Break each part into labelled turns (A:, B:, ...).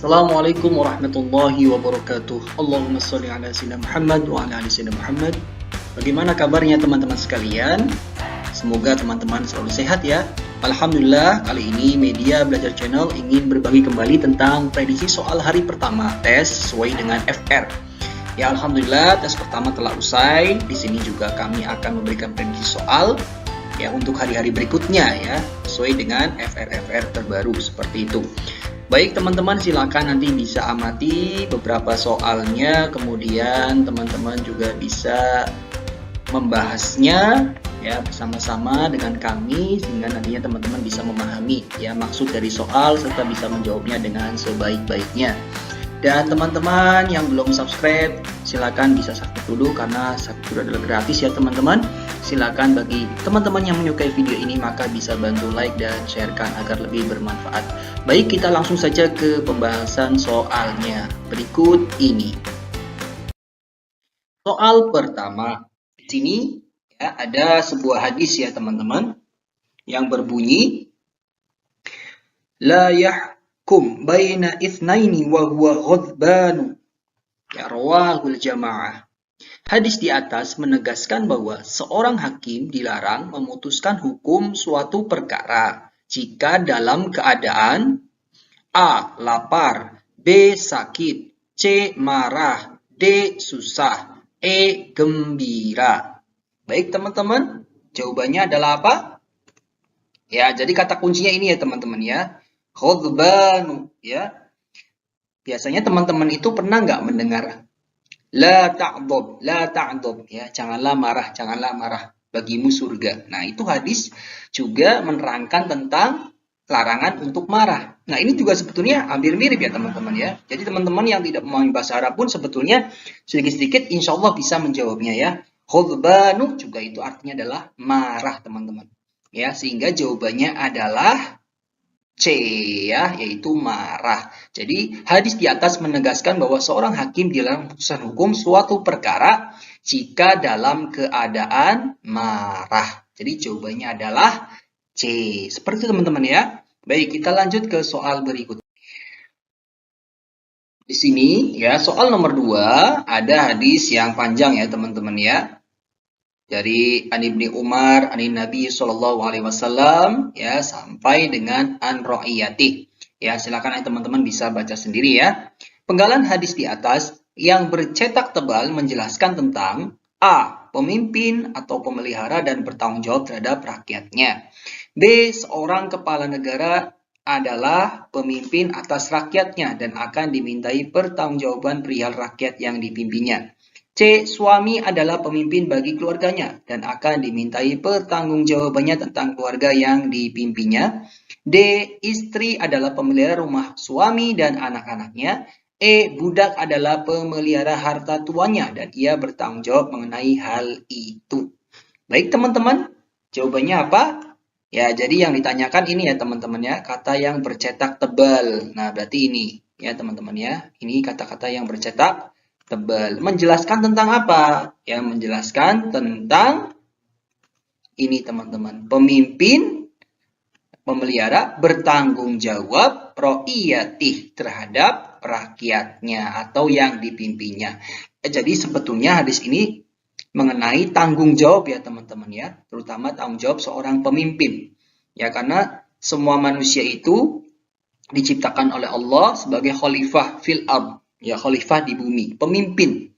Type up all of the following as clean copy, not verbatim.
A: Assalamualaikum warahmatullahi wabarakatuh. Allahumma sholli ala sayyidina Muhammad wa ala ali sayyidina Muhammad. Bagaimana kabarnya teman-teman sekalian? Semoga teman-teman selalu sehat ya. Alhamdulillah, kali ini Media Belajar Channel ingin berbagi kembali tentang prediksi soal hari pertama tes sesuai dengan FR. Ya, alhamdulillah tes pertama telah usai. Di sini juga kami akan memberikan prediksi soal ya untuk hari-hari berikutnya ya, sesuai dengan FR terbaru seperti itu. Baik teman-teman, silakan nanti bisa amati beberapa soalnya, kemudian teman-teman juga bisa membahasnya ya bersama-sama dengan kami sehingga nantinya teman-teman bisa memahami ya maksud dari soal serta bisa menjawabnya dengan sebaik-baiknya. Dan teman-teman yang belum subscribe, silakan bisa subscribe dulu karena subscribe adalah gratis ya teman-teman. Silakan bagi teman-teman yang menyukai video ini maka bisa bantu like dan sharekan agar lebih bermanfaat. Baik, kita langsung saja ke pembahasan soalnya berikut ini. Soal pertama. Di sini ya ada sebuah hadis ya teman-teman yang berbunyi la yahkum baina itsnaini wa huwa ghadbanu. Ya, rawahul jamaah. Hadis di atas menegaskan bahwa seorang hakim dilarang memutuskan hukum suatu perkara jika dalam keadaan A. Lapar, B. Sakit, C. Marah, D. Susah, E. Gembira. Baik teman-teman, jawabannya adalah apa? Ya, jadi kata kuncinya ini ya teman-teman ya. Ghadbanu ya. Biasanya teman-teman itu pernah nggak mendengar la ta'dhab ya, janganlah marah, bagimu surga. Nah, itu hadis juga menerangkan tentang larangan untuk marah. Nah, ini juga sebetulnya hampir mirip ya teman-teman ya. Jadi teman-teman yang tidak memahami bahasa Arab pun sebetulnya sedikit-sedikit insya Allah bisa menjawabnya ya. Ghadbanu juga itu artinya adalah marah teman-teman. Ya, sehingga jawabannya adalah C ya, yaitu marah. Jadi hadis di atas menegaskan bahwa seorang hakim dilarang memutuskan hukum suatu perkara jika dalam keadaan marah. Jadi jawabannya adalah C. Seperti itu teman-teman ya. Baik, kita lanjut ke soal berikut. Di sini ya, soal nomor 2 ada hadis yang panjang ya teman-teman ya. Dari An Ibni Umar, An Nabi Shallallahu Alaihi Wasallam ya sampai dengan An Ra'iyati. Ya, silakan teman-teman bisa baca sendiri ya. Penggalan hadis di atas yang bercetak tebal menjelaskan tentang A. Pemimpin atau pemelihara dan bertanggung jawab terhadap rakyatnya. B. Seorang kepala negara adalah pemimpin atas rakyatnya dan akan dimintai pertanggungjawaban perihal rakyat yang dipimpinnya. C. Suami adalah pemimpin bagi keluarganya dan akan dimintai pertanggungjawabannya tentang keluarga yang dipimpinnya. D. Istri adalah pemelihara rumah suami dan anak-anaknya. E. Budak adalah pemelihara harta tuannya dan ia bertanggung jawab mengenai hal itu. Baik teman-teman, jawabannya apa? Ya, jadi yang ditanyakan ini ya teman-teman ya, kata yang bercetak tebal. Nah, berarti ini ya teman-teman ya, ini kata-kata yang bercetak tebal. Menjelaskan tentang apa? Ya, menjelaskan tentang ini teman-teman. Pemimpin, pemelihara, bertanggung jawab ro'iyatih terhadap rakyatnya atau yang dipimpinnya. Jadi sebetulnya hadis ini mengenai tanggung jawab ya teman-teman ya. Terutama tanggung jawab seorang pemimpin. Ya, karena semua manusia itu diciptakan oleh Allah sebagai khalifah fil ard. Ya, khalifah di bumi, pemimpin.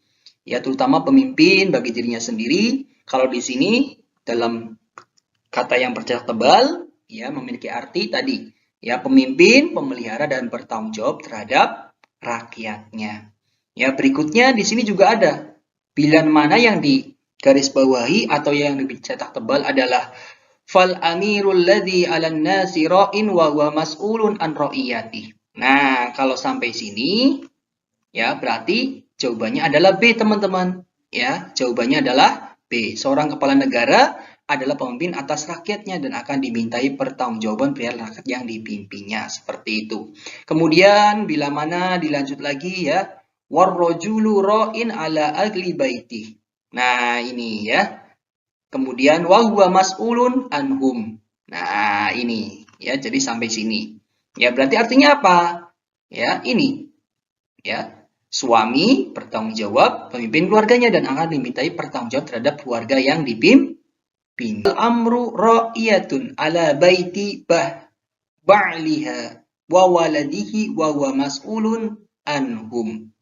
A: Ya, terutama pemimpin bagi dirinya sendiri. Kalau di sini dalam kata yang bercetak tebal, ya memiliki arti tadi. Ya, pemimpin, pemelihara dan bertanggung jawab terhadap rakyatnya. Ya, berikutnya di sini juga ada pilihan mana yang digarisbawahi atau yang dicetak tebal adalah fal amirul ladzi 'alan nasi ra'in wa huwa mas'ulun an ra'iyati. Nah, kalau sampai sini ya, berarti jawabannya adalah B, teman-teman. Ya, jawabannya adalah B. Seorang kepala negara adalah pemimpin atas rakyatnya dan akan dimintai pertanggungjawaban perihal rakyat yang dipimpinnya. Seperti itu. Kemudian, bila mana dilanjut lagi ya, warrojulu ra'in ala agli baiti. Nah, ini ya. Kemudian, wahuwa mas'ulun anhum. Nah, ini ya, jadi sampai sini. Ya, berarti artinya apa? Ya, ini ya. Suami bertanggung jawab pemimpin keluarganya dan akan dimintai pertanggungjawab terhadap keluarga yang dipimpin. Al-amru ra'iyatun ala baiti ba'liha wa waladihi wa huwa mas'ulun anhum.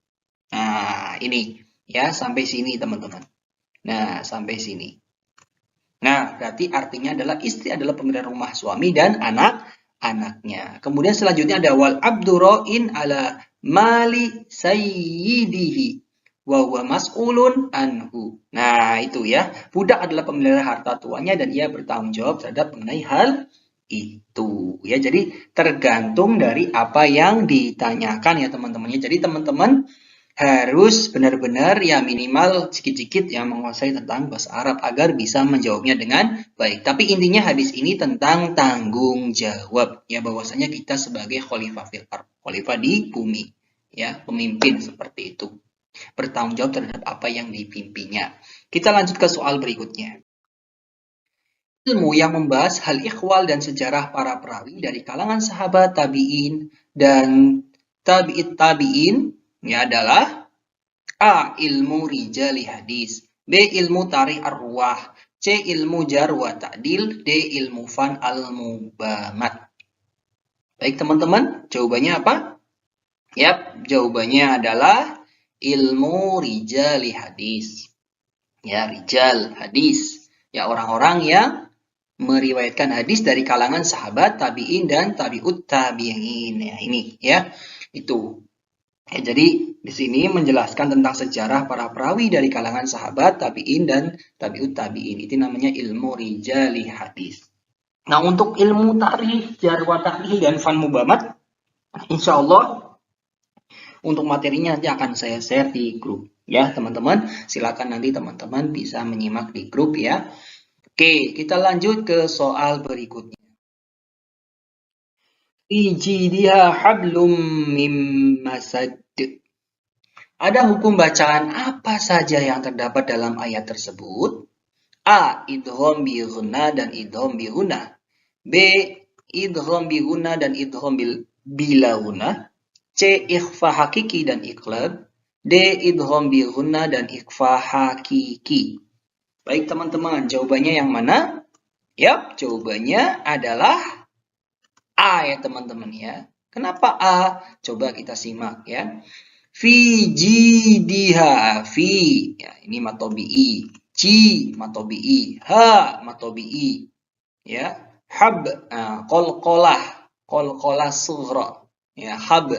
A: Nah, ini ya sampai sini teman-teman. Nah, sampai sini. Nah, berarti artinya adalah istri adalah pemilik rumah suami dan anak-anaknya. Kemudian selanjutnya ada wal abdurra'in ala mali sayyidihi wa huwa mas'ulun anhu. Nah, itu ya. Budak adalah pemilik harta tuannya dan ia bertanggung jawab terhadap mengenai hal itu. Ya, jadi tergantung dari apa yang ditanyakan ya teman-teman. Jadi teman-teman harus benar-benar ya minimal sedikit-sedikit yang menguasai tentang bahasa Arab agar bisa menjawabnya dengan baik. Tapi intinya hadis ini tentang tanggung jawab ya bahwasanya kita sebagai khalifah fil ardh, khalifah di bumi ya, pemimpin seperti itu. Bertanggung jawab terhadap apa yang dipimpinnya. Kita lanjut ke soal berikutnya. Ilmu yang membahas hal ikhwal dan sejarah para perawi dari kalangan sahabat tabi'in dan tabi'it tabi'in ya adalah A. Ilmu rijali hadis, B. Ilmu tarikh arwah, C. Ilmu jar wa ta'dil, D. Ilmu fan al-mubamat. Baik teman-teman, jawabannya apa? Yap, jawabannya adalah ilmu rijali hadis. Ya, rijal hadis. Ya, orang-orang yang meriwayatkan hadis dari kalangan sahabat, tabi'in dan tabi'ut tabi'in. Ya, ini ya. Itu. Ya, jadi di sini menjelaskan tentang sejarah para perawi dari kalangan sahabat, tabi'in dan tabi'ut tabi'in. Itu namanya ilmu rijali hadis. Nah, untuk ilmu tarikh, jar wa ta'dil dan fan mubamat, insya Allah untuk materinya nanti akan saya share di grup. Ya, teman-teman, silakan nanti teman-teman bisa menyimak di grup ya. Oke, kita lanjut ke soal berikutnya. Ijidiha hablum mim masad. Ada hukum bacaan apa saja yang terdapat dalam ayat tersebut? A. Idgham bi ghunna dan idgham bi ghunna. B. Idgham bi ghunna dan idgham bila ghunna. C. Ikhfa hakiki dan iqlab. D. Idgham bi ghunna dan ikhfa hakiki. Baik teman-teman, jawabannya yang mana? Yap, jawabannya adalah A ya teman-teman ya. Kenapa A? Coba kita simak ya. Fi jidiha, fi ya, ini matobi'i, ji matobi'i, ha matobi'i ya, hab qalqalah sughra ya, hab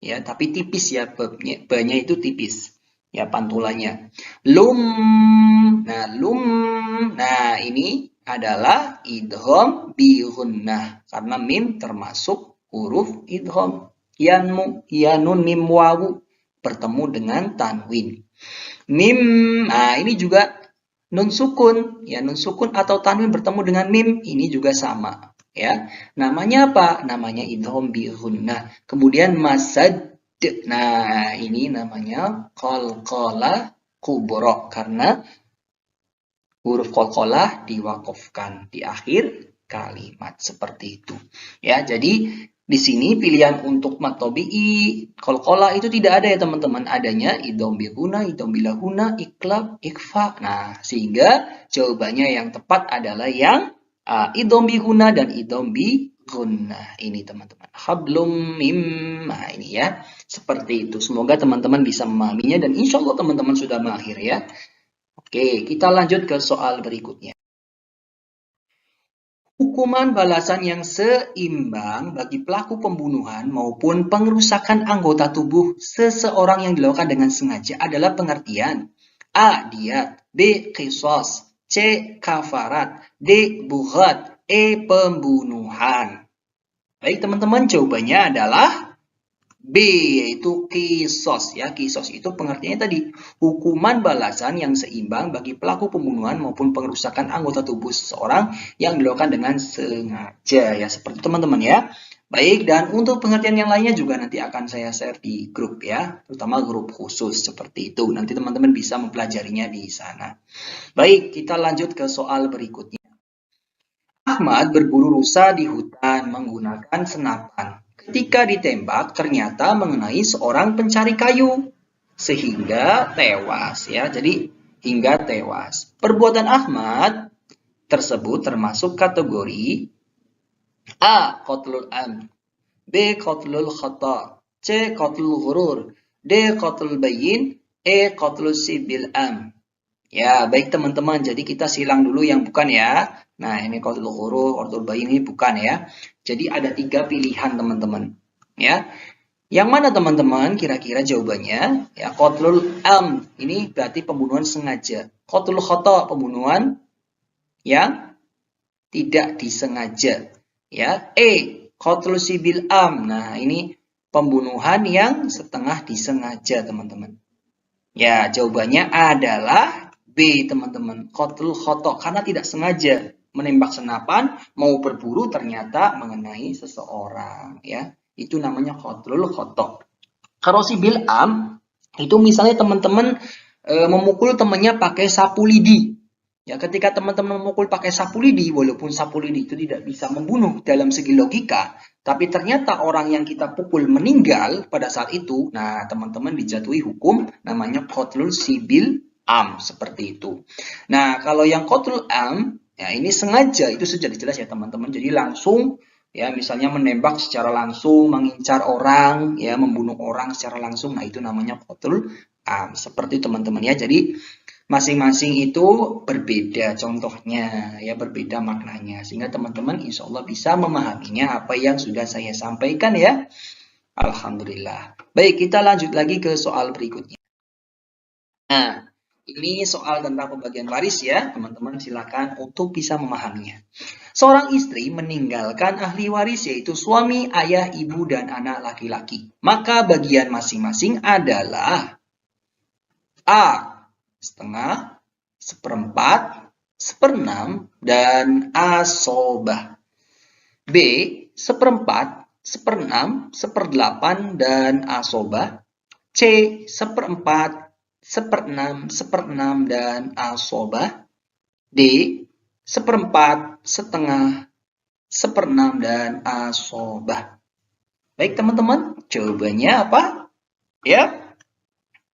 A: ya, tapi tipis ya, babnya itu tipis ya, pantulannya lum. Nah ini adalah idgham bi ghunnah karena mim termasuk huruf idgham. Yanun mim wawu bertemu dengan tanwin. Mim, nah ini juga nun sukun. Ya, nun sukun atau tanwin bertemu dengan mim, ini juga sama. Ya, namanya apa? Namanya idgham bi ghunnah. Kemudian masad. Nah, ini namanya qalqalah kubra karena huruf qalqalah diwakafkan di akhir kalimat seperti itu. Ya, jadi di sini pilihan untuk matobi'i, qalqalah itu tidak ada ya teman-teman. Adanya idgham bi ghunna, idgham bila ghunna, iqlab, ikhfa. Nah, sehingga jawabannya yang tepat adalah yang idgham bi ghunna dan idgham bi ghunna. Ini teman-teman. Hablum mim. Nah, ini ya. Seperti itu. Semoga teman-teman bisa memahaminya dan insya Allah teman-teman sudah mahir ya. Oke, kita lanjut ke soal berikutnya. Hukuman balasan yang seimbang bagi pelaku pembunuhan maupun pengerusakan anggota tubuh seseorang yang dilakukan dengan sengaja adalah pengertian A. Diyat, B. Qisas, C. Kafarat, D. Bughat, E. Pembunuhan. Baik teman-teman, jawabannya adalah B, yaitu kisos ya. Kisos itu pengertiannya tadi hukuman balasan yang seimbang bagi pelaku pembunuhan maupun pengerusakan anggota tubuh seseorang yang dilakukan dengan sengaja ya, seperti teman-teman ya. Baik, dan untuk pengertian yang lainnya juga nanti akan saya share di grup ya, terutama grup khusus seperti itu. Nanti teman-teman bisa mempelajarinya di sana. Baik, kita lanjut ke soal berikutnya. Ahmad berburu rusa di hutan menggunakan senapan. ketika ditembak ternyata mengenai seorang pencari kayu sehingga tewas ya. Jadi hingga tewas. Perbuatan Ahmad tersebut termasuk kategori A. Qatlul am, B. Qatlul khata, C. Qatlul ghurur, D. Qatlul bayyin, E. Qatlul sibil am. Ya, baik teman-teman. Jadi kita silang dulu yang bukan ya. Nah, ini qatlul ghurur, qatlul bayyin ini bukan ya. Jadi ada 3 pilihan teman-teman. Ya. Yang mana teman-teman kira-kira jawabannya? Ya, qatlul am. Ini berarti pembunuhan sengaja. Qatlul khata, pembunuhan yang tidak disengaja. Ya, E. Qatlul sibil am. Nah, ini pembunuhan yang setengah disengaja, teman-teman. Ya, jawabannya adalah B, teman-teman. Qatlul khata, karena tidak sengaja menembak senapan, mau berburu ternyata mengenai seseorang. Ya, itu namanya qatlul khata. Kalau sibil am, itu misalnya teman-teman memukul temannya pakai sapu lidi. Ya, ketika teman-teman memukul pakai sapu lidi, walaupun sapu lidi itu tidak bisa membunuh dalam segi logika, tapi ternyata orang yang kita pukul meninggal pada saat itu, nah teman-teman dijatuhi hukum namanya qatlul sibil am, seperti itu. Nah, kalau yang qatlul am, ya ini sengaja, itu sudah jelas ya teman-teman. Jadi langsung, ya misalnya menembak secara langsung, mengincar orang, ya membunuh orang secara langsung, nah itu namanya qatlul am, seperti teman-teman ya. Jadi masing-masing itu berbeda contohnya, ya berbeda maknanya, sehingga teman-teman insya Allah bisa memahaminya apa yang sudah saya sampaikan ya. Alhamdulillah. Baik, kita lanjut lagi ke soal berikutnya. Nah, ini soal tentang pembagian waris ya, teman-teman silakan untuk bisa memahaminya. Seorang istri meninggalkan ahli waris yaitu suami, ayah, ibu, dan anak laki-laki. Maka bagian masing-masing adalah A. Setengah, seperempat, seperenam, dan asobah. B. Seperempat, seperenam, seperdelapan, dan asobah. C. Seperempat, seperenam, seperenam, dan asobah. D. Seperempat, setengah, seperenam, dan asobah. Baik teman-teman, jawabannya apa? Ya,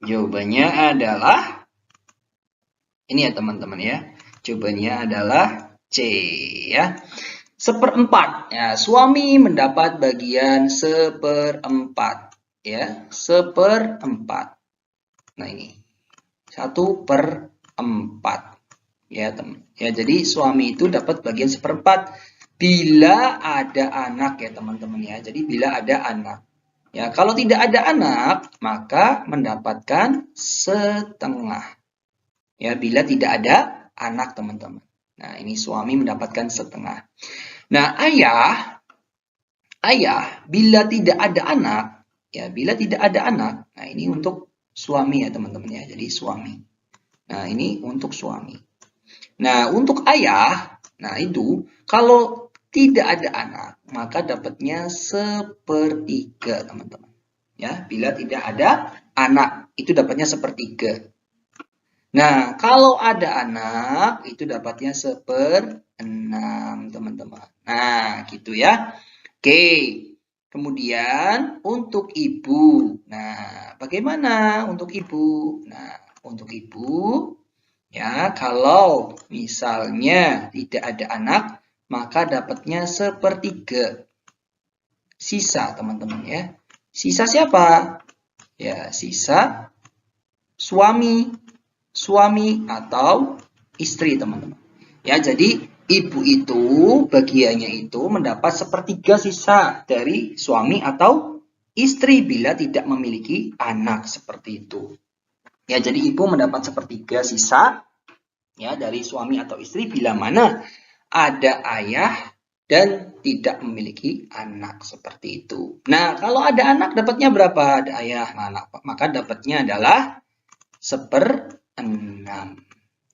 A: jawabannya adalah ini ya teman-teman ya. Jawabannya adalah C ya. Seperempat. Ya, suami mendapat bagian seperempat ya. Seperempat. Nah ini 1/4 ya teman. Ya jadi suami itu dapat bagian seperempat bila ada anak ya teman-teman ya. Jadi bila ada anak. Ya kalau tidak ada anak maka mendapatkan setengah. Ya, bila tidak ada anak, teman-teman. Nah, ini suami mendapatkan setengah. Nah, ayah bila tidak ada anak, ya, bila tidak ada anak, nah ini untuk suami ya, teman-teman ya. Jadi suami. Nah, ini untuk suami. Nah, untuk ayah, nah itu kalau tidak ada anak, maka dapatnya 1/3, teman-teman. Ya, bila tidak ada anak, itu dapatnya 1/3. Nah, kalau ada anak, itu dapatnya 1/6, teman-teman. Nah, gitu ya. Oke. Kemudian, untuk ibu. Nah, bagaimana untuk ibu? Nah, untuk ibu, ya, kalau misalnya tidak ada anak, maka dapatnya 1/3. Sisa, teman-teman ya. Sisa siapa? Ya, sisa suami atau istri, teman-teman. Ya, jadi ibu itu bagiannya itu mendapat 1/3 sisa dari suami atau istri bila tidak memiliki anak, seperti itu. Ya, jadi ibu mendapat 1/3 sisa ya dari suami atau istri bila mana ada ayah dan tidak memiliki anak, seperti itu. Nah, kalau ada anak dapatnya berapa? Ada ayah, maka dapatnya adalah 1/6.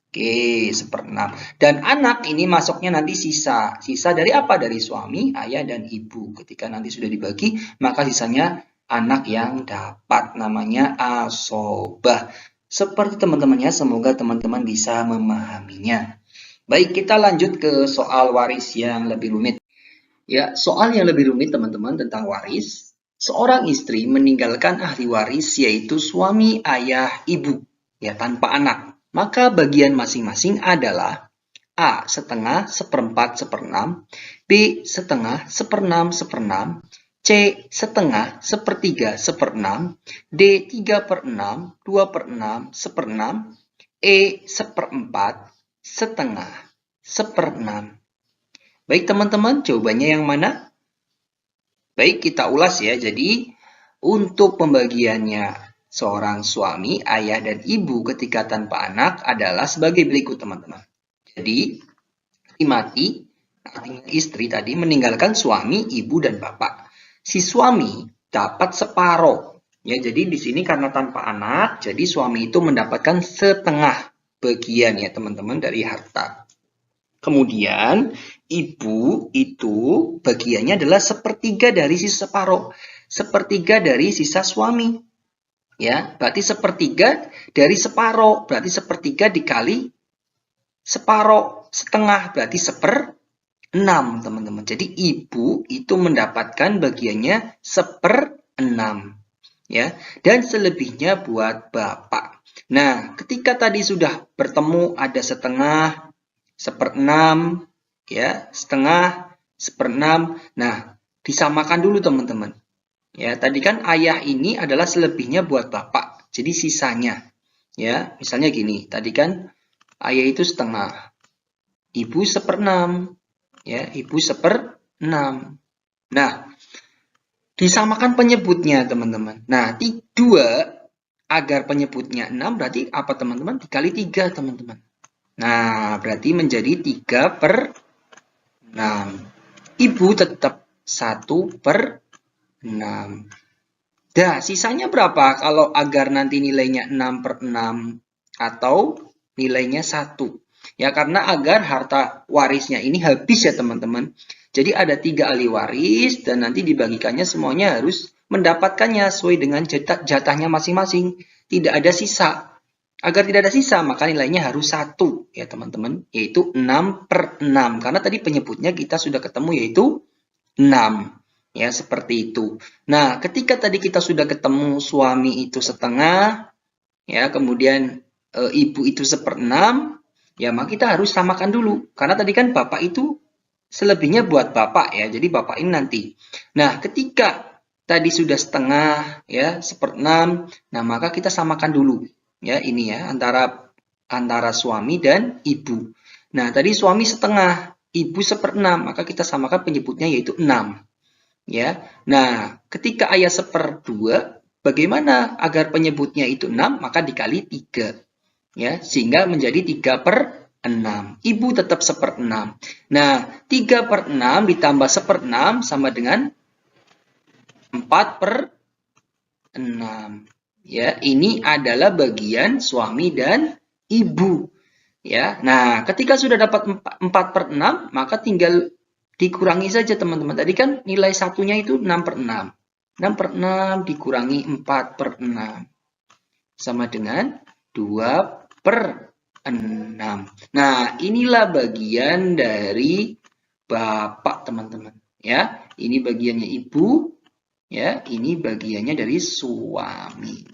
A: Oke, 1/6. Dan anak ini masuknya nanti sisa. Sisa dari apa? Dari suami, ayah, dan ibu. Ketika nanti sudah dibagi, maka sisanya anak yang dapat. Namanya asobah. Seperti teman-teman ya, semoga teman-teman bisa memahaminya. Baik, kita lanjut ke soal waris yang lebih rumit. Ya, soal yang lebih rumit teman-teman tentang waris. Seorang istri meninggalkan ahli waris yaitu suami, ayah, ibu, ya tanpa anak. Maka bagian masing-masing adalah A. Setengah, seperempat, seperenam. B. Setengah, seperenam, seperenam. C. Setengah, sepertiga, seperenam. D. 3/6, 2/6, seperenam. E. Seperempat, setengah, seperenam. Baik teman-teman, jawabannya yang mana? Baik, kita ulas ya. Jadi, untuk pembagiannya seorang suami, ayah, dan ibu ketika tanpa anak adalah sebagai berikut teman-teman. Jadi, mati, artinya istri tadi meninggalkan suami, ibu, dan bapak. Si suami dapat separuh. Ya, jadi di sini karena tanpa anak, jadi suami itu mendapatkan setengah bagian ya teman-teman dari harta. Kemudian ibu itu bagiannya adalah sepertiga dari sisa separuh, sepertiga dari sisa suami. Ya, berarti sepertiga dari separuh, berarti sepertiga dikali separuh, setengah, berarti seperenam, teman-teman. Jadi ibu itu mendapatkan bagiannya seperenam. Ya, dan selebihnya buat bapak. Nah, ketika tadi sudah bertemu ada setengah, seperenam, ya, setengah, seperenam. Nah, disamakan dulu teman-teman. Ya, tadi kan ayah ini adalah selebihnya buat bapak. Jadi sisanya, ya, misalnya gini. Tadi kan ayah itu setengah, ibu seperenam, ya, ibu seperenam. Nah, disamakan penyebutnya teman-teman. Nah, 2 agar penyebutnya 6 berarti apa teman-teman? Dikali 3 teman-teman. Nah, berarti menjadi 3/6. Ibu tetap 1/6. Nah, sisanya berapa kalau agar nanti nilainya 6/6 atau nilainya 1? Ya, karena agar harta warisnya ini habis ya teman-teman. Jadi ada 3 ahli waris dan nanti dibagikannya semuanya harus mendapatkannya sesuai dengan jatahnya masing-masing. Tidak ada sisa. Agar tidak ada sisa, maka nilainya harus 1 ya teman-teman, yaitu 6/6. Karena tadi penyebutnya kita sudah ketemu yaitu 6. Ya, seperti itu. Nah, ketika tadi kita sudah ketemu suami itu setengah, ya, kemudian ibu itu seperenam, ya, maka kita harus samakan dulu. Karena tadi kan bapak itu selebihnya buat bapak ya, jadi bapak ini nanti. Nah, ketika tadi sudah setengah, ya, seperenam, nah maka kita samakan dulu. Ya, ini ya, antara suami dan ibu. Nah, tadi suami setengah, ibu seperenam, maka kita samakan penyebutnya yaitu 6. Ya. Nah, ketika ayah 1/2, bagaimana agar penyebutnya itu 6? Maka dikali 3. Ya, sehingga menjadi 3/6. Ibu tetap 1/6. Nah, 3/6 ditambah 1/6 sama dengan 4/6. Ya, ini adalah bagian suami dan ibu. Ya. Nah, ketika sudah dapat 4/6, maka tinggal dikurangi saja teman-teman. Tadi kan nilai satunya itu 6/6. 6/6 dikurangi 4/6 sama dengan 2/6. Nah, inilah bagian dari bapak teman-teman. Ya, ini bagiannya ibu. Ya, ini bagiannya dari suami.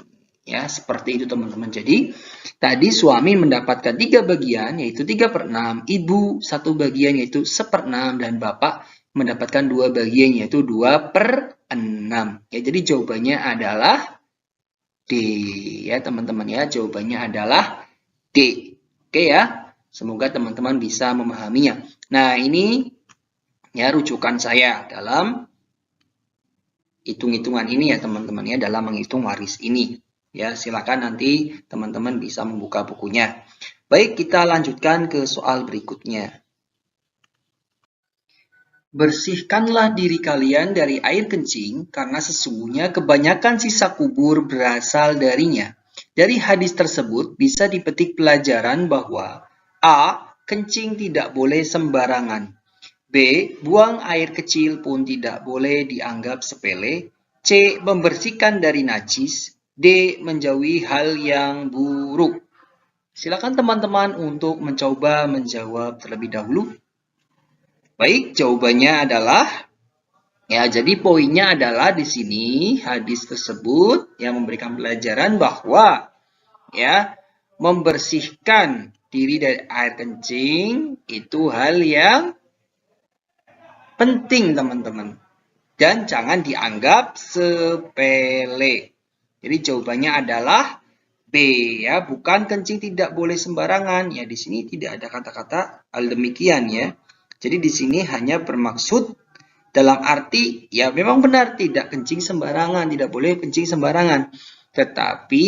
A: Ya, seperti itu teman-teman. Jadi, tadi suami mendapatkan 3 bagian, yaitu 3/6. Ibu 1 bagian, yaitu 1/6. Dan bapak mendapatkan 2 bagian, yaitu 2/6. Ya, jadi jawabannya adalah D. Ya, teman-teman ya. Jawabannya adalah D. Oke ya. Semoga teman-teman bisa memahaminya. Nah, ini ya rujukan saya dalam hitung-hitungan ini ya teman-teman ya, dalam menghitung waris ini. Ya, silakan nanti teman-teman bisa membuka bukunya. Baik, kita lanjutkan ke soal berikutnya. Bersihkanlah diri kalian dari air kencing, karena sesungguhnya kebanyakan sisa kubur berasal darinya. Dari hadis tersebut bisa dipetik pelajaran bahwa A. Kencing tidak boleh sembarangan. B. Buang air kecil pun tidak boleh dianggap sepele. C. Membersihkan dari najis. D. Menjauhi hal yang buruk. Silakan teman-teman untuk mencoba menjawab terlebih dahulu. Baik, jawabannya adalah ya, jadi poinnya adalah di sini hadis tersebut yang memberikan pelajaran bahwa ya, membersihkan diri dari air kencing itu hal yang penting, teman-teman. Dan jangan dianggap sepele. Jadi jawabannya adalah B ya, bukan kencing tidak boleh sembarangan. Ya, di sini tidak ada kata-kata hal demikian ya. Jadi di sini hanya bermaksud dalam arti ya memang benar tidak kencing sembarangan, tidak boleh kencing sembarangan. Tetapi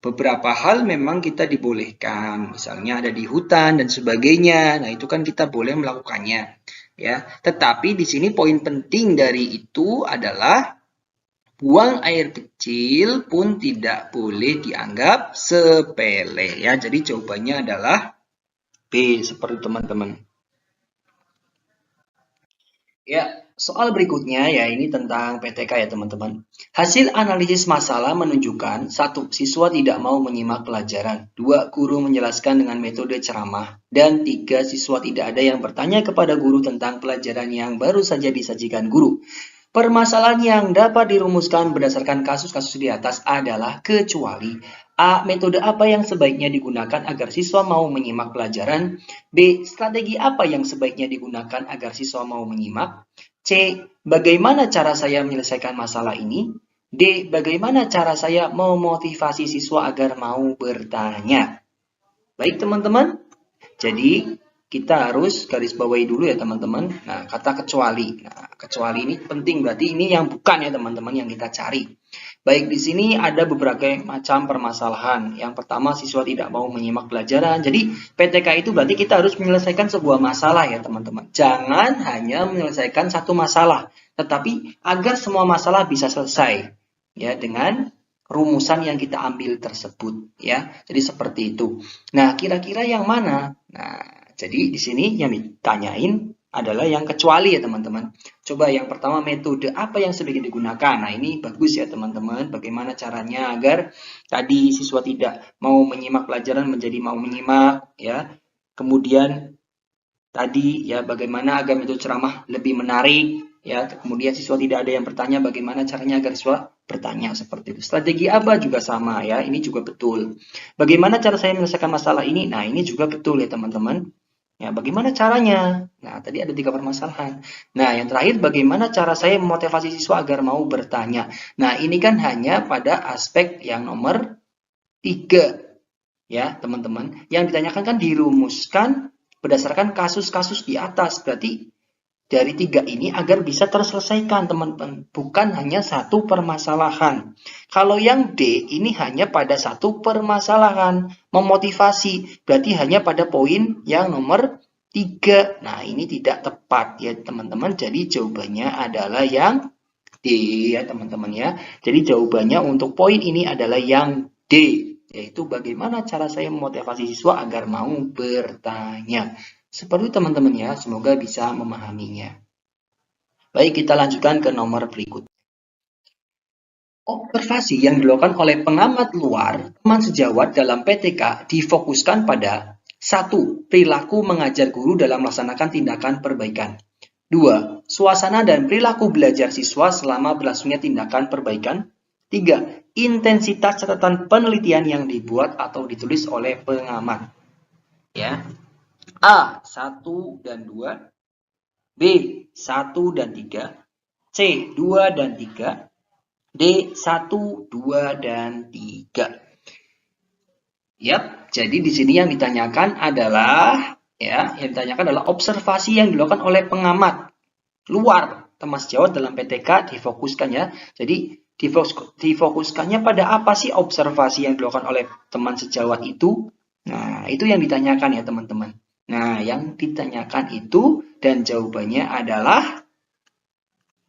A: beberapa hal memang kita dibolehkan, misalnya ada di hutan dan sebagainya. Nah, itu kan kita boleh melakukannya, ya. Tetapi di sini poin penting dari itu adalah buang air kecil pun tidak boleh dianggap sepele, ya. Jadi jawabannya adalah B, seperti teman-teman. Ya, soal berikutnya ya ini tentang PTK ya teman-teman. Hasil analisis masalah menunjukkan 1. Siswa tidak mau menyimak pelajaran. 2. Guru menjelaskan dengan metode ceramah. Dan 3. Siswa tidak ada yang bertanya kepada guru tentang pelajaran yang baru saja disajikan guru. Permasalahan yang dapat dirumuskan berdasarkan kasus-kasus di atas adalah kecuali A. Metode apa yang sebaiknya digunakan agar siswa mau menyimak pelajaran? B. Strategi apa yang sebaiknya digunakan agar siswa mau menyimak? C. Bagaimana cara saya menyelesaikan masalah ini? D. Bagaimana cara saya memotivasi siswa agar mau bertanya? Baik teman-teman, jadi kita harus garis bawahi dulu ya teman-teman. Nah, kata kecuali. Nah, kecuali ini penting, berarti ini yang bukan ya teman-teman yang kita cari. Baik, di sini ada beberapa macam permasalahan. Yang pertama, siswa tidak mau menyimak pelajaran. Jadi, PTK itu berarti kita harus menyelesaikan sebuah masalah ya teman-teman. Jangan hanya menyelesaikan satu masalah, tetapi agar semua masalah bisa selesai ya dengan rumusan yang kita ambil tersebut ya. Jadi seperti itu. Nah, kira-kira yang mana? Nah, jadi di sini yang ditanyain adalah yang kecuali ya teman-teman. Coba yang pertama, metode apa yang sebaiknya digunakan? Nah, ini bagus ya teman-teman. Bagaimana caranya agar tadi siswa tidak mau menyimak pelajaran menjadi mau menyimak ya. Kemudian tadi ya bagaimana agar metode ceramah lebih menarik ya. Kemudian siswa tidak ada yang bertanya, bagaimana caranya agar siswa bertanya seperti itu. Strategi apa juga sama ya. Ini juga betul. Bagaimana cara saya menyelesaikan masalah ini? Nah, ini juga betul ya teman-teman. Ya, bagaimana caranya? Nah, tadi ada 3 permasalahan. Nah, yang terakhir, bagaimana cara saya memotivasi siswa agar mau bertanya? Nah, ini kan hanya pada aspek yang nomor 3. Ya, teman-teman. Yang ditanyakan kan dirumuskan berdasarkan kasus-kasus di atas. Berarti dari 3 ini agar bisa terselesaikan, teman-teman. Bukan hanya satu permasalahan. Kalau yang D ini hanya pada satu permasalahan. Memotivasi. Berarti hanya pada poin yang nomor 3. Nah, ini tidak tepat ya, teman-teman. Jadi jawabannya adalah yang D ya, teman-teman ya. Jadi jawabannya untuk poin ini adalah yang D. Yaitu bagaimana cara saya memotivasi siswa agar mau bertanya. Seperti teman-teman ya, semoga bisa memahaminya. Baik, kita lanjutkan ke nomor berikut. Observasi yang dilakukan oleh pengamat luar, teman sejawat dalam PTK difokuskan pada 1. Perilaku mengajar guru dalam melaksanakan tindakan perbaikan. 2. Suasana dan perilaku belajar siswa selama berlangsungnya tindakan perbaikan. 3. Intensitas catatan penelitian yang dibuat atau ditulis oleh pengamat. Ya. A. 1 dan 2. B. 1 dan 3. C. 2 dan 3. D. 1, 2, dan 3. Yap, jadi di sini yang ditanyakan adalah observasi yang dilakukan oleh pengamat luar teman sejawat dalam PTK difokuskan ya. Jadi difokuskannya pada apa sih observasi yang dilakukan oleh teman sejawat itu? Nah, itu yang ditanyakan ya teman-teman. Nah, yang ditanyakan itu dan jawabannya adalah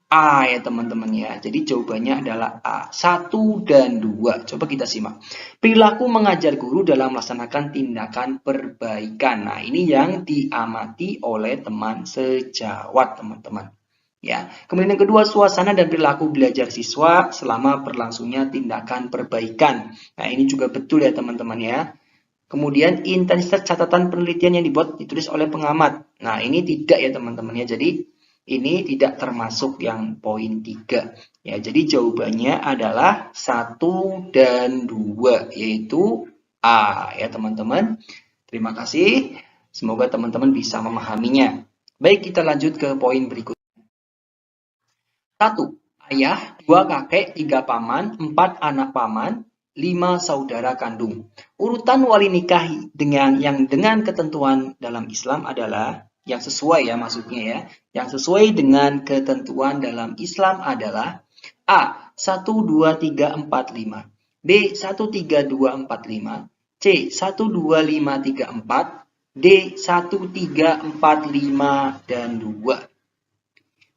A: A ya teman-teman ya. Jadi jawabannya adalah A. 1 dan 2. Coba kita simak. Perilaku mengajar guru dalam melaksanakan tindakan perbaikan. Nah, ini yang diamati oleh teman sejawat, teman-teman. Ya. Kemudian yang kedua, suasana dan perilaku belajar siswa selama berlangsungnya tindakan perbaikan. Nah, ini juga betul ya teman-teman ya. Kemudian intensitas catatan penelitian yang dibuat ditulis oleh pengamat. Nah, ini tidak ya teman-teman ya. Jadi ini tidak termasuk yang poin 3. Ya, jadi jawabannya adalah 1 dan 2, yaitu A ya teman-teman. Terima kasih. Semoga teman-teman bisa memahaminya. Baik, kita lanjut ke poin berikutnya. 1. Ayah, 2 kakek, 3 paman, 4 anak paman, 5 saudara kandung. Urutan wali nikah dengan ketentuan dalam Islam adalah yang sesuai ya maksudnya ya. Yang sesuai dengan ketentuan dalam Islam adalah A. 1, 2, 3, 4, 5. B. 1, 3, 2, 4, 5. C. 1, 2, 5, 3, 4. D. 1, 3, 4, 5, dan 2.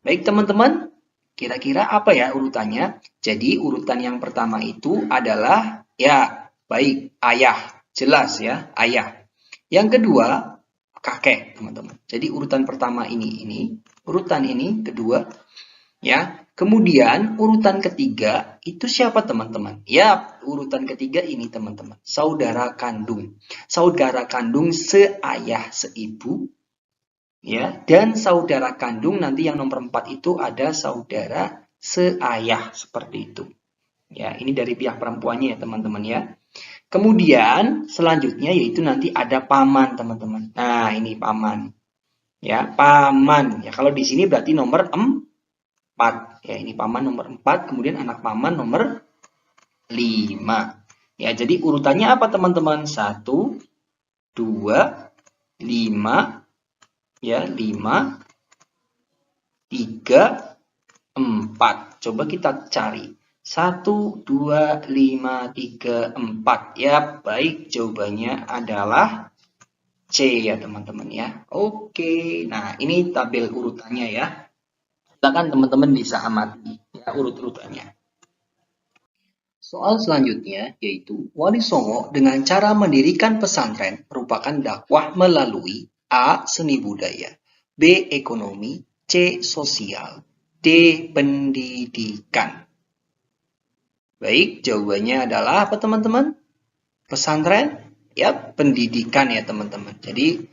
A: Baik teman-teman, kira-kira apa ya urutannya? Jadi urutan yang pertama itu adalah ya, baik, ayah. Jelas ya, ayah. Yang kedua, kakek, teman-teman. Jadi urutan pertama ini, urutan ini kedua ya. Kemudian urutan ketiga itu siapa teman-teman? Ya, urutan ketiga ini teman-teman. Saudara kandung. Saudara kandung seayah seibu. Ya, dan saudara kandung nanti yang nomor 4 itu ada saudara seayah seperti itu. Ya, ini dari pihak perempuannya ya teman-teman ya. Kemudian selanjutnya yaitu nanti ada paman teman-teman. Nah, ini paman. Ya, paman. Ya, kalau di sini berarti nomor 4. Ya, ini paman nomor 4, kemudian anak paman nomor 5. Ya, jadi urutannya apa teman-teman? 1, 2, 5, ya, 5, 3, 4. Coba kita cari. 1, 2, 5, 3, 4. Ya, baik. Jawabannya adalah C ya teman-teman ya. Oke. Nah, ini tabel urutannya ya. Silakan teman-teman bisa amati ya urut-urutannya. Soal selanjutnya yaitu Wali Songo dengan cara mendirikan pesantren merupakan dakwah melalui A. Seni budaya, B. Ekonomi, C. Sosial, D. Pendidikan. Baik, jawabannya adalah apa teman-teman? Pesantren? Ya, pendidikan ya teman-teman. Jadi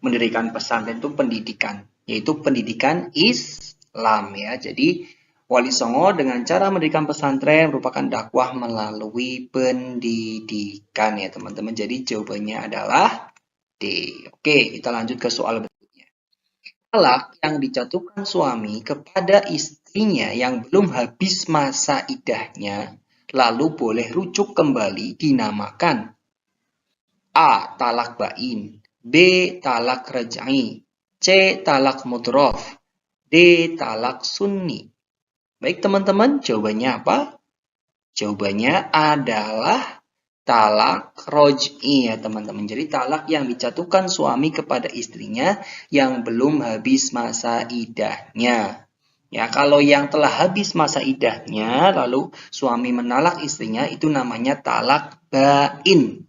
A: mendirikan pesantren itu pendidikan, yaitu pendidikan Islam ya. Jadi Wali Songo dengan cara mendirikan pesantren merupakan dakwah melalui pendidikan ya teman-teman. Jadi jawabannya adalah D. Oke, kita lanjut ke soal berikutnya. Talak yang dijatuhkan suami kepada istrinya yang belum habis masa iddahnya lalu boleh rujuk kembali dinamakan A. Talak bain, B. Talak raj'i, C. Talak mudrof, D. Talak sunni. Baik teman-teman, jawabannya apa? Jawabannya adalah talak roj'i ya teman-teman. Jadi talak yang dijatuhkan suami kepada istrinya yang belum habis masa iddahnya. Ya, kalau yang telah habis masa iddahnya lalu suami menalak istrinya itu namanya talak bain.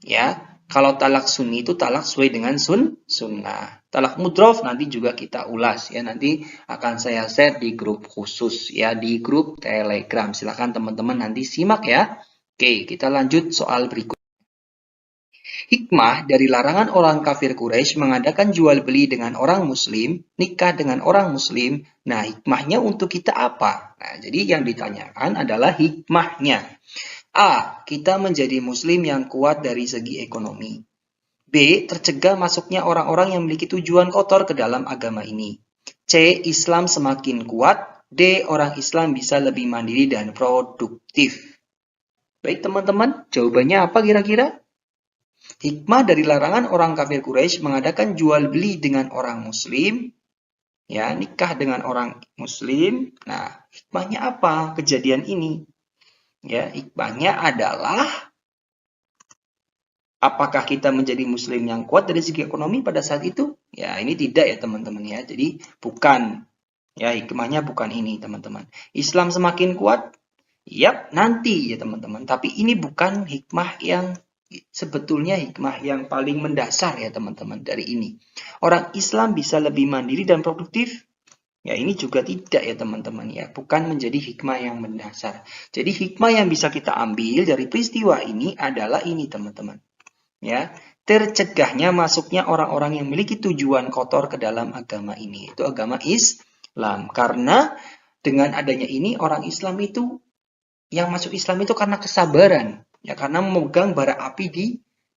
A: Ya, kalau talak sunni itu talak sesuai dengan sunnah. Talak mudrof nanti juga kita ulas ya. Nanti akan saya share di grup khusus ya, di grup Telegram. Silahkan teman-teman nanti simak ya. Oke, kita lanjut soal berikut. Hikmah dari larangan orang kafir Quraisy mengadakan jual beli dengan orang muslim, nikah dengan orang muslim. Nah, hikmahnya untuk kita apa? Nah, jadi yang ditanyakan adalah hikmahnya. A. Kita menjadi muslim yang kuat dari segi ekonomi. B. Tercegah masuknya orang-orang yang memiliki tujuan kotor ke dalam agama ini. C. Islam semakin kuat. D. Orang Islam bisa lebih mandiri dan produktif. Baik teman-teman, jawabannya apa kira-kira? Hikmah dari larangan orang kafir Quraisy mengadakan jual beli dengan orang muslim. Ya, nikah dengan orang muslim. Nah, hikmahnya apa kejadian ini? Ya, hikmahnya adalah apakah kita menjadi muslim yang kuat dari segi ekonomi pada saat itu? Ya, ini tidak ya teman-teman ya. Jadi bukan ya hikmahnya bukan ini teman-teman. Islam semakin kuat? Yap, nanti ya teman-teman. Tapi ini bukan hikmah yang sebetulnya hikmah yang paling mendasar ya teman-teman dari ini. Orang Islam bisa lebih mandiri dan produktif? Ya, ini juga tidak ya teman-teman ya, bukan menjadi hikmah yang mendasar. Jadi hikmah yang bisa kita ambil dari peristiwa ini adalah ini teman-teman. ya, tercegahnya masuknya orang-orang yang memiliki tujuan kotor ke dalam agama ini, itu agama Islam. Karena dengan adanya ini orang Islam itu yang masuk Islam itu karena kesabaran, ya, karena memegang bara api di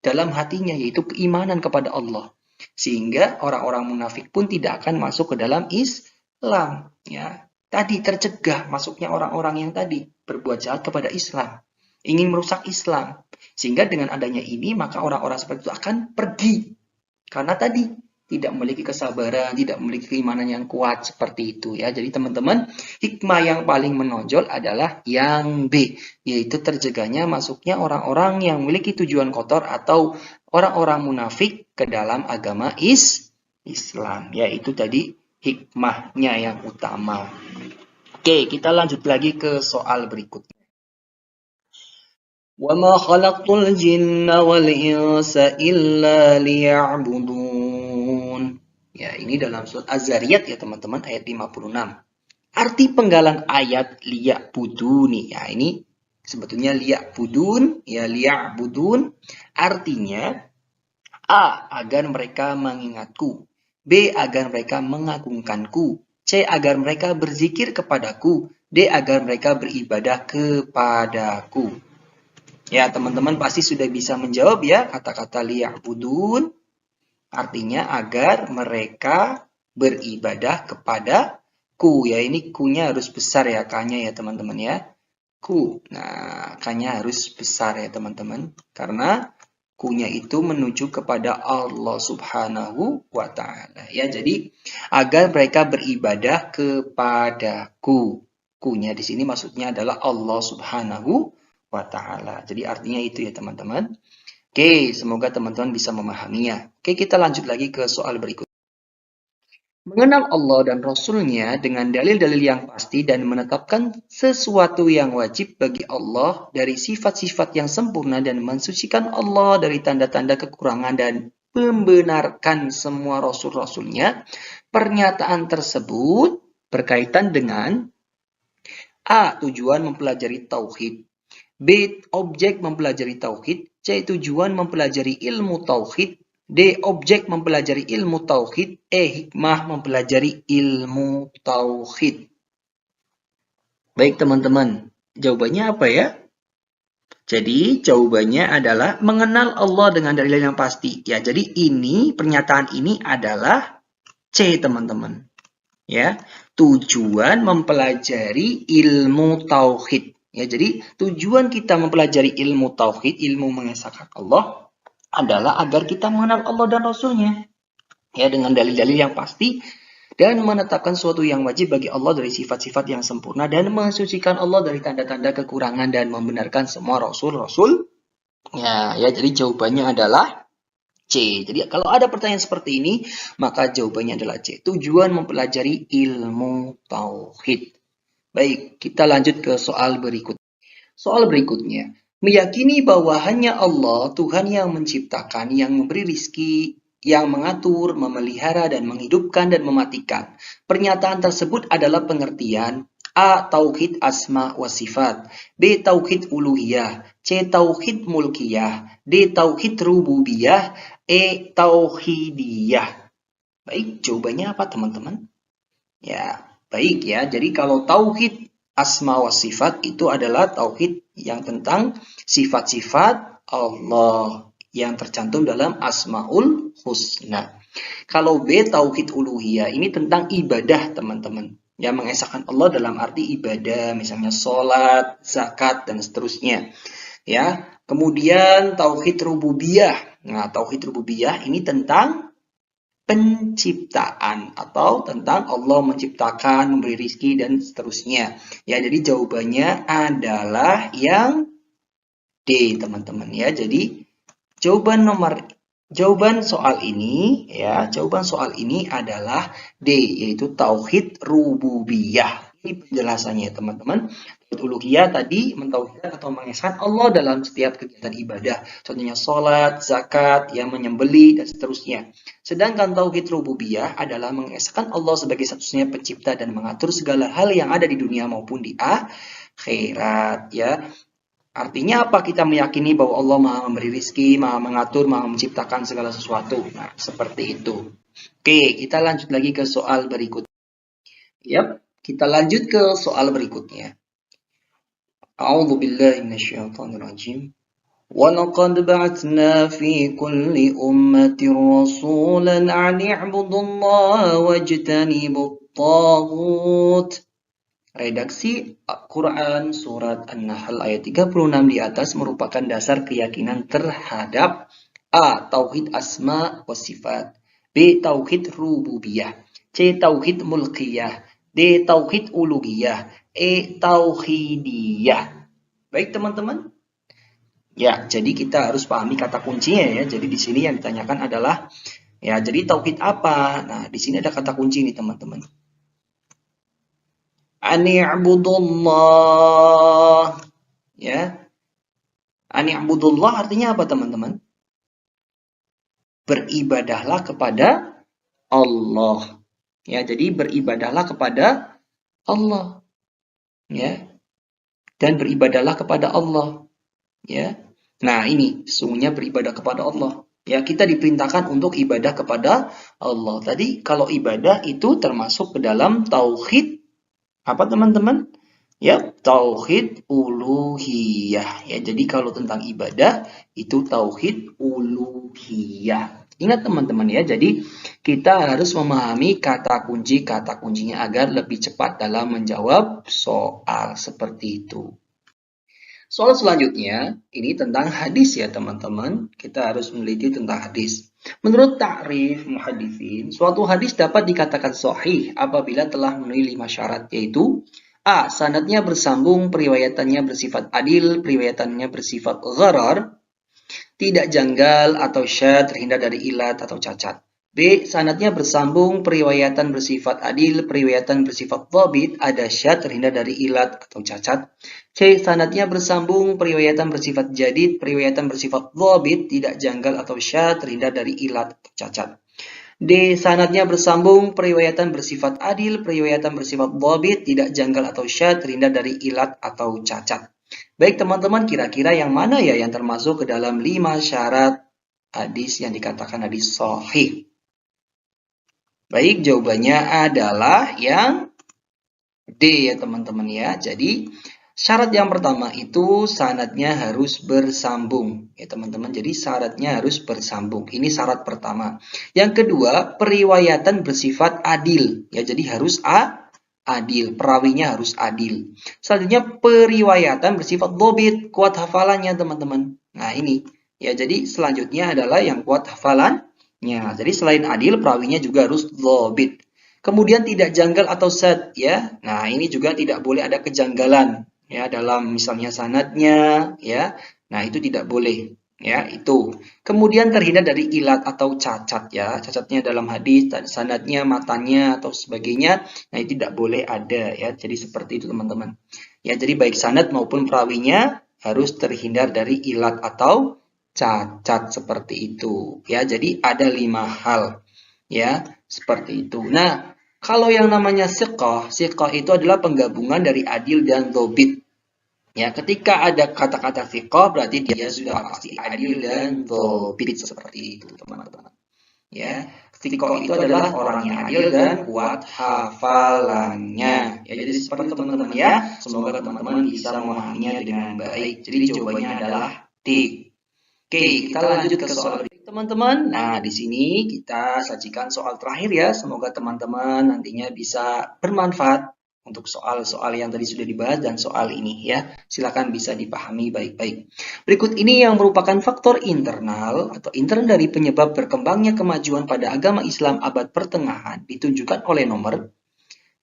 A: dalam hatinya, yaitu keimanan kepada Allah. Sehingga orang-orang munafik pun tidak akan masuk ke dalam Islam, ya. Tadi tercegah masuknya orang-orang yang tadi berbuat jahat kepada Islam, ingin merusak Islam. Sehingga dengan adanya ini, maka orang-orang seperti itu akan pergi. Karena tadi tidak memiliki kesabaran, tidak memiliki keimanan yang kuat seperti itu, ya. Jadi teman-teman, hikmah yang paling menonjol adalah yang B, yaitu terjaganya masuknya orang-orang yang memiliki tujuan kotor atau orang-orang munafik ke dalam agama Islam. Yaitu tadi hikmahnya yang utama. Oke, kita lanjut lagi ke soal berikutnya. وَمَا خَلَقْتُ الْجِنَّ وَالْإِنسَ إِلَّا لِيَعْبُدُونَ. Ya, ini dalam surat Az-Zariyat ya teman-teman, ayat 56. Arti penggalan ayat liya'buduni. Ya, ini sebetulnya liya'budun, ya liya'budun. Artinya A, agar mereka mengingatku. B, agar mereka mengagungkanku. C, agar mereka berzikir kepadaku. D, agar mereka beribadah kepadaku. Ya, teman-teman pasti sudah bisa menjawab ya, kata-kata liya'budun artinya agar mereka beribadah kepadaku. Ya, ini ku-nya harus besar ya, K-nya ya teman-teman ya. Ku. Nah, K-nya harus besar ya teman-teman. Karena ku-nya itu menuju kepada Allah Subhanahu wa Ta'ala. Ya, jadi agar mereka beribadah kepadaku. Ku-nya di sini maksudnya adalah Allah Subhanahu wa Ta'ala. Jadi artinya itu ya teman-teman. Oke, semoga teman-teman bisa memahaminya. Oke, kita lanjut lagi ke soal berikut. Mengenal Allah dan Rasul-Nya dengan dalil-dalil yang pasti dan menetapkan sesuatu yang wajib bagi Allah dari sifat-sifat yang sempurna dan mensucikan Allah dari tanda-tanda kekurangan dan membenarkan semua Rasul-Rasul-Nya. Pernyataan tersebut berkaitan dengan A. Tujuan mempelajari Tauhid. B. Objek mempelajari tauhid. C. Tujuan mempelajari ilmu tauhid. D. Objek mempelajari ilmu tauhid. E. Hikmah mempelajari ilmu tauhid. Baik teman-teman, jawabannya apa ya? Jadi jawabannya adalah mengenal Allah dengan dalil yang pasti. Ya, jadi ini pernyataan ini adalah C teman-teman. Ya, tujuan mempelajari ilmu tauhid. Ya, jadi tujuan kita mempelajari ilmu tauhid, ilmu mengesahkan Allah adalah agar kita mengenal Allah dan Rasul-Nya. Ya, dengan dalil-dalil yang pasti dan menetapkan sesuatu yang wajib bagi Allah dari sifat-sifat yang sempurna dan mensucikan Allah dari tanda-tanda kekurangan dan membenarkan semua Rasul-Rasul. Ya, jadi jawabannya adalah C. Jadi kalau ada pertanyaan seperti ini, maka jawabannya adalah C. Tujuan mempelajari ilmu tauhid. Baik, kita lanjut ke soal berikutnya. Soal berikutnya, meyakini bahwa hanya Allah, Tuhan yang menciptakan, yang memberi rizki, yang mengatur, memelihara, dan menghidupkan dan mematikan. Pernyataan tersebut adalah pengertian A. Tauhid asma wa sifat. B. Tauhid uluhiyah. C. Tauhid mulkiyah. D. Tauhid rububiyah. E. Tauhidiyah. Baik, jawabannya apa teman-teman? Ya, baik ya. Jadi kalau tauhid asma wa sifat itu adalah tauhid yang tentang sifat-sifat Allah yang tercantum dalam Asmaul Husna. Kalau B tauhid uluhiyah ini tentang ibadah teman-teman. Yang mengesahkan Allah dalam arti ibadah, misalnya sholat, zakat, dan seterusnya. Ya, kemudian tauhid rububiyah. Nah, tauhid rububiyah ini tentang penciptaan atau tentang Allah menciptakan, memberi rizki dan seterusnya. Ya, jadi jawabannya adalah yang D, teman-teman ya. Jadi jawaban soal ini ya, jawaban soal ini adalah D, yaitu tauhid rububiyah. Ini penjelasannya teman-teman. Tauhid uluhiyah tadi mentauhidkan atau mengesahkan Allah dalam setiap kegiatan ibadah. Contohnya sholat, zakat, yang menyembelih dan seterusnya. Sedangkan tauhid rububiyah adalah mengesahkan Allah sebagai satu-satunya pencipta dan mengatur segala hal yang ada di dunia maupun di akhirat ya. Artinya apa? Kita meyakini bahwa Allah Maha memberi rizki, Maha mengatur, Maha menciptakan segala sesuatu. Nah, seperti itu. Oke, kita lanjut lagi ke soal berikutnya. Yap, kita lanjut ke soal berikutnya. A'udzu billahi minasyaitonir rajim. وَلَقَدْ بَعَثْنَا فِي كُلِّ أُمَّةٍ رَسُولًا أَنِ اعْبُدُوا اللَّهَ وَاجْتَنِبُوا الطَّاغُوتَ. Redaksi Al-Quran Surat An-Nahl ayat 36 di atas merupakan dasar keyakinan terhadap A. Tauhid asma wa sifat, B. Tauhid rububiyah, C. Tauhid mulkiyah, D. Tauhid uluhiyah, E. Tauhidiyah. Baik teman-teman. Ya, jadi kita harus pahami kata kuncinya ya. Jadi di sini yang ditanyakan adalah ya, jadi tauhid apa? Nah, di sini ada kata kunci nih teman-teman. Ani'budullah. Ya. Ani'budullah artinya apa, teman-teman? Beribadahlah kepada Allah. Ya, jadi beribadahlah kepada Allah. Ya. Dan beribadahlah kepada Allah. Ya. Nah, ini sesungguhnya beribadah kepada Allah. Ya, kita diperintahkan untuk ibadah kepada Allah. Tadi kalau ibadah itu termasuk ke dalam tauhid apa, teman-teman? Ya, tauhid uluhiyah. Ya, jadi kalau tentang ibadah itu tauhid uluhiyah. Ingat teman-teman ya, jadi kita harus memahami kata kuncinya agar lebih cepat dalam menjawab soal seperti itu. Soal selanjutnya, ini tentang hadis ya teman-teman. Kita harus meneliti tentang hadis. Menurut ta'rif muhaditsin, suatu hadis dapat dikatakan sahih apabila telah memenuhi 5 syarat, yaitu A. Sanadnya bersambung, periwayatannya bersifat adil, periwayatannya bersifat gharar, tidak janggal atau syadz, terhindar dari ilat atau cacat. B. Sanadnya bersambung, periwayatan bersifat adil, periwayatan bersifat dhabit, ada syadz, terhindar dari ilat atau cacat. C. Sanadnya bersambung, periwayatan bersifat jadid, periwayatan bersifat dhabit, tidak janggal atau syadz, terhindar dari ilat atau cacat. D. Sanadnya bersambung, periwayatan bersifat adil, periwayatan bersifat dhabit, tidak janggal atau syadz, terhindar dari ilat atau cacat. Baik teman-teman, kira-kira yang mana ya yang termasuk ke dalam 5 syarat hadis yang dikatakan hadis sahih? Baik, jawabannya adalah yang D ya teman-teman ya. Jadi syarat yang pertama itu sanadnya harus bersambung ya teman-teman. Jadi syaratnya harus bersambung. Ini syarat pertama. Yang kedua, periwayatan bersifat adil ya. Jadi harus adil, perawinya harus adil. Selanjutnya periwayatan bersifat dhabit, kuat hafalannya teman-teman. Nah ini ya, jadi selanjutnya adalah yang kuat hafalannya. Jadi selain adil, perawinya juga harus dhabit. Kemudian tidak janggal atau syadz ya. Nah ini juga tidak boleh ada kejanggalan ya dalam misalnya sanadnya ya. Nah itu tidak boleh. Ya, itu. Kemudian terhindar dari ilat atau cacat ya. Cacatnya dalam hadis, sanadnya, matanya atau sebagainya. Nah, itu tidak boleh ada ya. Jadi seperti itu teman-teman. Ya, jadi baik sanad maupun perawinya harus terhindar dari ilat atau cacat seperti itu. Ya, jadi ada 5 hal. Ya, seperti itu. Nah, kalau yang namanya siqah itu adalah penggabungan dari adil dan dhabit. Ya, ketika ada kata-kata thiqah berarti dia sudah pasti adil dan dhabit seperti itu, teman-teman. Ya, thiqah itu adalah orang yang adil dan kuat hafalannya. Ya, jadi seperti itu teman-teman ya. Semoga teman-teman bisa memahaminya dengan baik. Jadi jawabannya adalah D. Oke, kita lanjut ke soal berikutnya, teman-teman. Nah, di sini kita sajikan soal terakhir ya. Semoga teman-teman nantinya bisa bermanfaat untuk soal-soal yang tadi sudah dibahas dan soal ini ya. Silakan bisa dipahami baik-baik. Berikut ini yang merupakan faktor internal atau intern dari penyebab berkembangnya kemajuan pada agama Islam abad pertengahan ditunjukkan oleh nomor.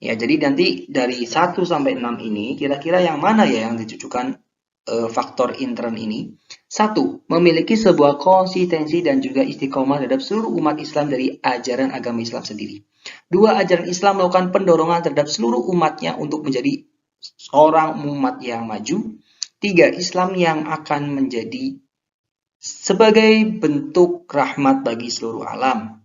A: Ya, jadi nanti dari 1 sampai 6 ini kira-kira yang mana ya yang ditujukan faktor intern ini? 1. Memiliki sebuah konsistensi dan juga istiqomah terhadap seluruh umat Islam dari ajaran agama Islam sendiri. 2. Ajaran Islam melakukan pendorogan terhadap seluruh umatnya untuk menjadi seorang umat yang maju. 3. Islam yang akan menjadi sebagai bentuk rahmat bagi seluruh alam.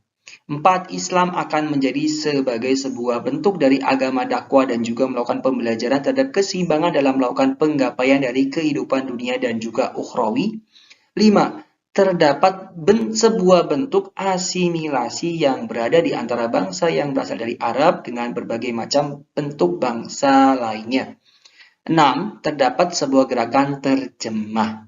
A: 4. Islam akan menjadi sebagai sebuah bentuk dari agama dakwah dan juga melakukan pembelajaran terhadap keseimbangan dalam melakukan penggapaian dari kehidupan dunia dan juga ukhrawi. 5. Terdapat sebuah bentuk asimilasi yang berada di antara bangsa yang berasal dari Arab dengan berbagai macam bentuk bangsa lainnya. 6. Terdapat sebuah gerakan terjemah.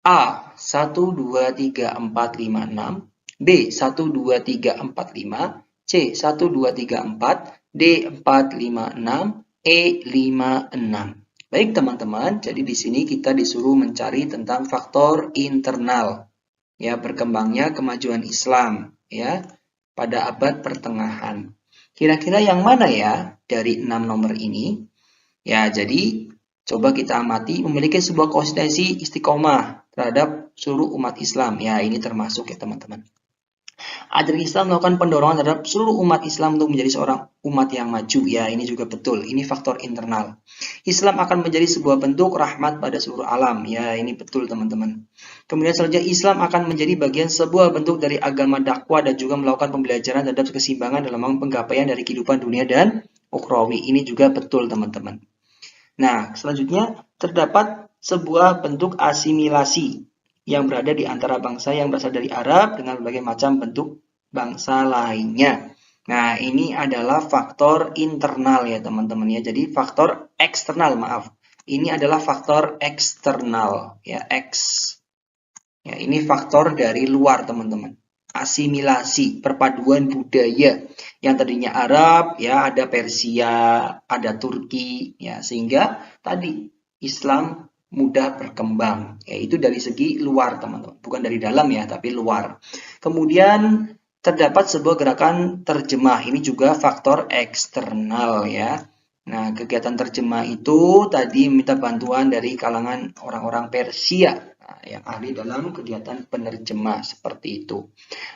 A: A. 1, 2, 3, 4, 5, 6. B. 1, 2, 3, 4, 5. C. 1, 2, 3, 4. D. 4, 5, 6. E. 5, 6. Baik teman-teman, jadi di sini kita disuruh mencari tentang faktor internal. Ya, berkembangnya kemajuan Islam ya pada abad pertengahan. Kira-kira yang mana ya dari 6 nomor ini? Ya, jadi coba kita amati memiliki sebuah konsistensi istiqomah terhadap seluruh umat Islam. Ya, ini termasuk ya teman-teman. Ajaran Islam melakukan pendorongan terhadap seluruh umat Islam untuk menjadi seorang umat yang maju. Ya, ini juga betul. Ini faktor internal. Islam akan menjadi sebuah bentuk rahmat pada seluruh alam. Ya, ini betul teman-teman. Kemudian selanjutnya Islam akan menjadi bagian sebuah bentuk dari agama dakwah dan juga melakukan pembelajaran terhadap keseimbangan dalam penggapaian dari kehidupan dunia dan ukhrawi. Ini juga betul teman-teman. Nah, selanjutnya terdapat sebuah bentuk asimilasi yang berada di antara bangsa yang berasal dari Arab dengan berbagai macam bentuk bangsa lainnya. Nah, ini adalah faktor internal ya teman-teman ya. Jadi faktor eksternal, maaf. Ini adalah faktor eksternal ya, X. Ya, ini faktor dari luar teman-teman. Asimilasi, perpaduan budaya yang tadinya Arab ya, ada Persia, ada Turki ya, sehingga tadi Islam mudah berkembang, yaitu dari segi luar teman-teman, bukan dari dalam ya, tapi luar. Kemudian terdapat sebuah gerakan terjemah, ini juga faktor eksternal ya. Nah, kegiatan terjemah itu tadi meminta bantuan dari kalangan orang-orang Persia yang ahli dalam kegiatan penerjemah seperti itu.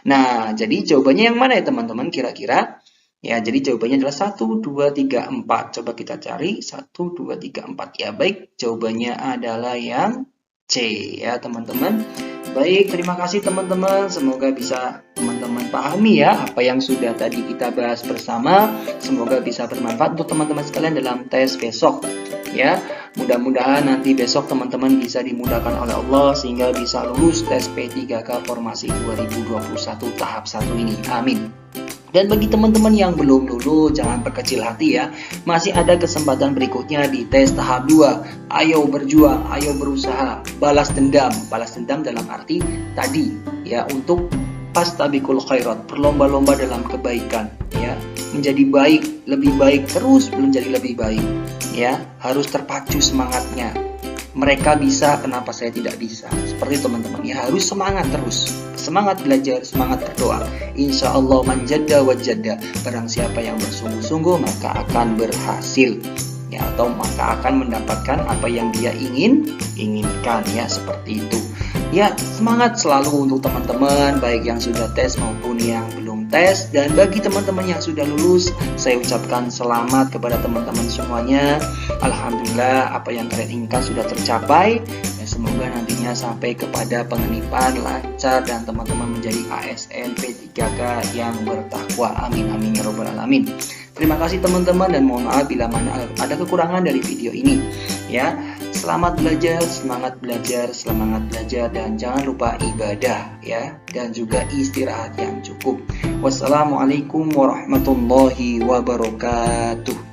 A: Nah, jadi jawabannya yang mana ya teman-teman kira-kira? Ya, jadi jawabannya adalah 1, 2, 3, 4. Coba kita cari 1, 2, 3, 4. Ya, baik. Jawabannya adalah yang C ya, teman-teman. Baik, terima kasih teman-teman. Semoga bisa teman-teman pahami ya apa yang sudah tadi kita bahas bersama. Semoga bisa bermanfaat untuk teman-teman sekalian dalam tes besok. Ya, mudah-mudahan nanti besok teman-teman bisa dimudahkan oleh Allah sehingga bisa lulus tes P3K Formasi 2021 tahap 1 ini. Amin. Dan bagi teman-teman yang belum lulus, jangan berkecil hati ya. Masih ada kesempatan berikutnya di tes tahap 2. Ayo berjuang, ayo berusaha. Balas dendam. Balas dendam dalam arti tadi ya, untuk fastabiqul khairat, berlomba-lomba dalam kebaikan ya. Menjadi baik, lebih baik terus menjadi lebih baik ya. Harus terpacu semangatnya. Mereka bisa, kenapa saya tidak bisa? Seperti teman-teman ya, harus semangat terus. Semangat belajar, semangat berdoa. Insya Allah manjadda wajadda. Barang siapa yang bersungguh-sungguh maka akan berhasil ya, atau maka akan mendapatkan apa yang dia inginkan ya, seperti itu. Ya, semangat selalu untuk teman-teman baik yang sudah tes maupun yang belum tes. Dan bagi teman-teman yang sudah lulus, saya ucapkan selamat kepada teman-teman semuanya. Alhamdulillah apa yang kalian inginkan sudah tercapai. Ya, semoga nantinya sampai kepada pengenipan lancar dan teman-teman menjadi ASN P3K yang bertakwa. Amin amin ya robbal alamin. Terima kasih teman-teman dan mohon maaf bila mana ada kekurangan dari video ini ya. Selamat belajar, semangat belajar, semangat belajar, dan jangan lupa ibadah ya, dan juga istirahat yang cukup. Wassalamualaikum warahmatullahi wabarakatuh.